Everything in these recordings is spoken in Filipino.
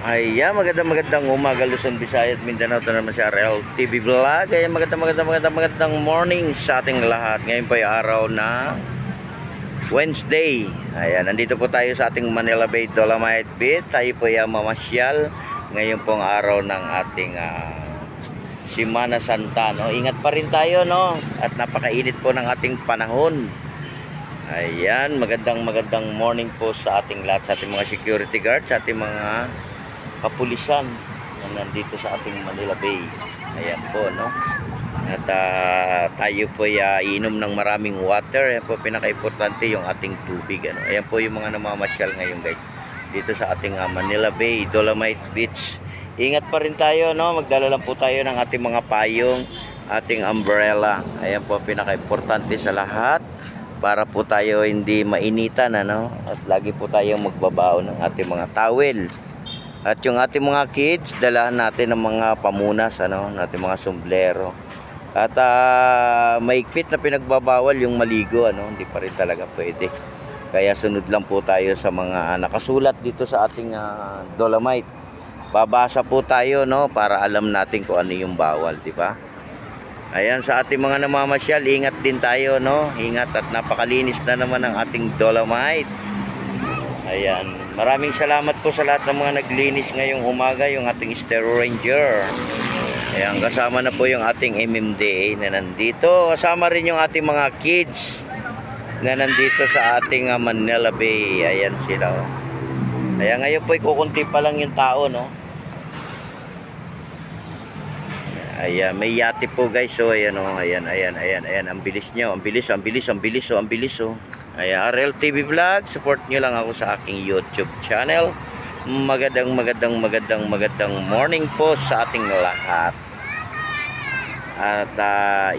Ayan, magandang umaga Luzon, Visayas, Mindanao. Ito naman si RL TV Vlog. Ayan, magandang morning sa ating lahat. Ngayon po ay araw na Wednesday. Ayan, nandito po tayo sa ating Manila Bay Dolomite Beach. Tayo po ay mamasyal ngayon pong araw ng ating Semana Santa, no? Ingat pa rin tayo, no? At napakainit po ng ating panahon. Ayan, magandang morning po sa ating lahat, sa ating mga security guards, sa ating mga kapulisan na nandito sa ating Manila Bay. Ayan po, no? At tayo po iinom ng maraming water. Ayan po, pinaka-importante yung ating tubig, ano? Ayan po yung mga namamasyal ngayon, guys, dito sa ating Manila Bay Dolomite Beach. Ingat pa rin tayo, no? Magdala lang po tayo ng ating mga payong, ating umbrella. Ayan po, pinaka-importante sa lahat, para po tayo hindi mainitan, ano? At lagi po tayong magbabaon ng ating mga towel. At yung ating mga kids, dalahan natin ng mga pamunas, ano, natin mga sombrero. At maigpit na pinagbabawal yung maligo, ano, hindi pa rin talaga pwede. Kaya sunod lang po tayo sa mga nakasulat dito sa ating Dolomite. Babasa po tayo, no, para alam natin kung ano yung bawal, di ba? Ayan, sa ating mga namamasyal, ingat din tayo, no? Ingat, at napakalinis na naman ang ating Dolomite. Ayan, maraming salamat po sa lahat ng mga naglinis ngayong umaga, yung ating Stereo Ranger. Ayan, kasama na po yung ating MMDA na nandito. Kasama rin yung ating mga kids na nandito sa ating Manila Bay. Ayan sila, oh. Ayan, ngayon po kukunti pa lang yung tao, no? Ayan, may yate po, guys. So ayan, oh, ayan, ang bilis nyo, ang bilis, oh. Ayan, RL TV Vlog, support nyo lang ako sa aking YouTube channel. Magandang morning po sa ating lahat. At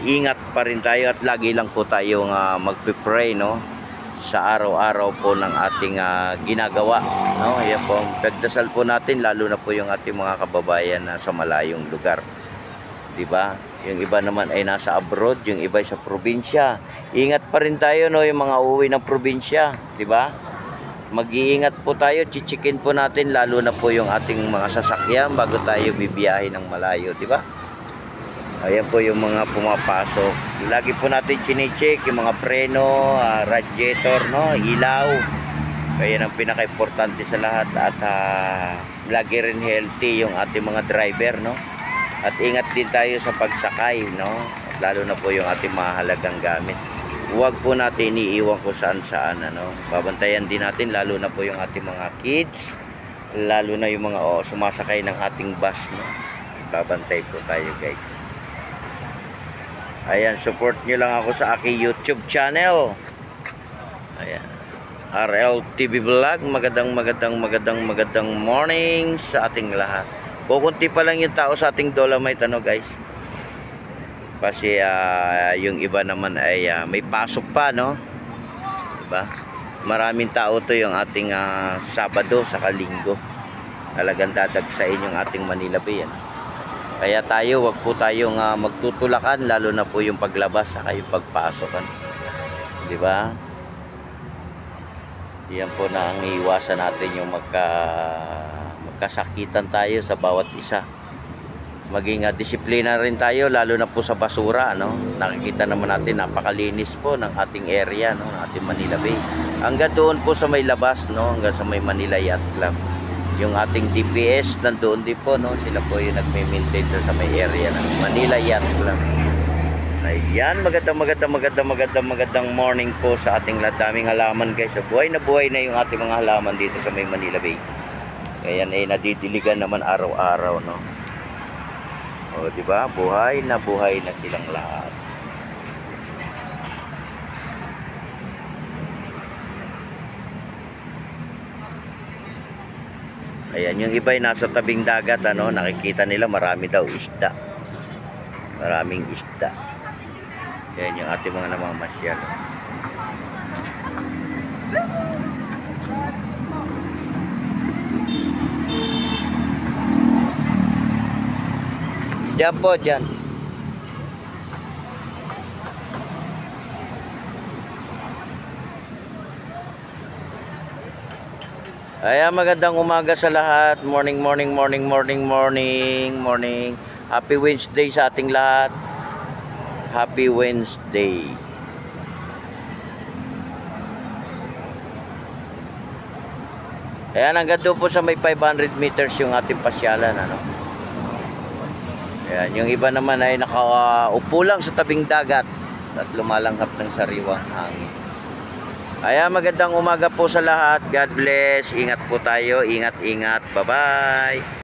ingat pa rin tayo, at lagi lang po tayong magpipray, no, sa araw-araw po ng ating ginagawa, no? Ayan po, pagdasal po natin, lalo na po yung ating mga kababayan na sa malayong lugar, di ba? Yung iba naman ay nasa abroad, yung iba ay sa probinsya. Ingat pa rin tayo, no, yung mga uuwi ng probinsya, di ba? Mag-iingat po tayo, chichikin po natin, lalo na po yung ating mga sasakyan bago tayo bibiyahe ng malayo, di ba? Ayan po yung mga pumapasok. Lagi po natin chine-check yung mga preno, radiator, no, ilaw. Kaya ang pinaka-importante sa lahat. At lagi rin healthy yung ating mga driver, no? At ingat din tayo sa pagsakay, no? At lalo na po yung ating mahalagang gamit. Huwag po natin iniiwan kung saan-saan, ano? Babantayan din natin, lalo na po yung ating mga kids, lalo na yung mga sumasakay ng ating bus, no? Babantay po tayo, guys. Ayan, support nyo lang ako sa aking YouTube channel. Ayan, RL TV Vlog. Magandang morning sa ating lahat. Kukunti pa lang yung tao sa ating Dolomite, ano, guys? Kasi yung iba naman ay may pasok pa, no? Diba? Maraming tao to yung ating Sabado sa Linggo. Talagang dadagsain yung ating Manila Bay, ano? Kaya tayo, wag po tayong magtutulakan, lalo na po yung paglabas saka yung pagpasok, ano? Diba? Yan po na ang iwasan natin, yung magkasakitan tayo sa bawat isa. Maging disiplina rin tayo, lalo na po sa basura, no? Nakikita naman natin, napakalinis po ng ating area, no? Ng ating Manila Bay. Hanggang doon po sa may labas, no? Hanggang sa may Manila Yacht Club. Yung ating DPS nandoon din po, no? Sila po yung nagme-maintain sa may area ng Manila Yacht Club. Ayan, magandang morning po sa ating lahat. Daming halaman, guys. So, buhay na yung ating mga halaman dito sa may Manila Bay. Ayan, nadidiligan naman araw-araw, no? O, di ba? Buhay na silang lahat. Ayan, yung iba ay nasa tabing dagat, ano? Nakikita nila marami daw isda. Maraming isda. Ayan yung ating mga namamasyal. Diyan po, diyan. Ayan, magandang umaga sa lahat. Morning, morning, morning, morning, morning, morning. Happy Wednesday sa ating lahat. Happy Wednesday. Ayan, hanggang doon po sa may 500 meters yung ating pasyalan, ano. Ayan, yung iba naman ay nakaupo lang sa tabing dagat at lumalanghap ng sariwang hangin. Ayan, magandang umaga po sa lahat. God bless. Ingat po tayo. Ingat, ingat. Bye-bye.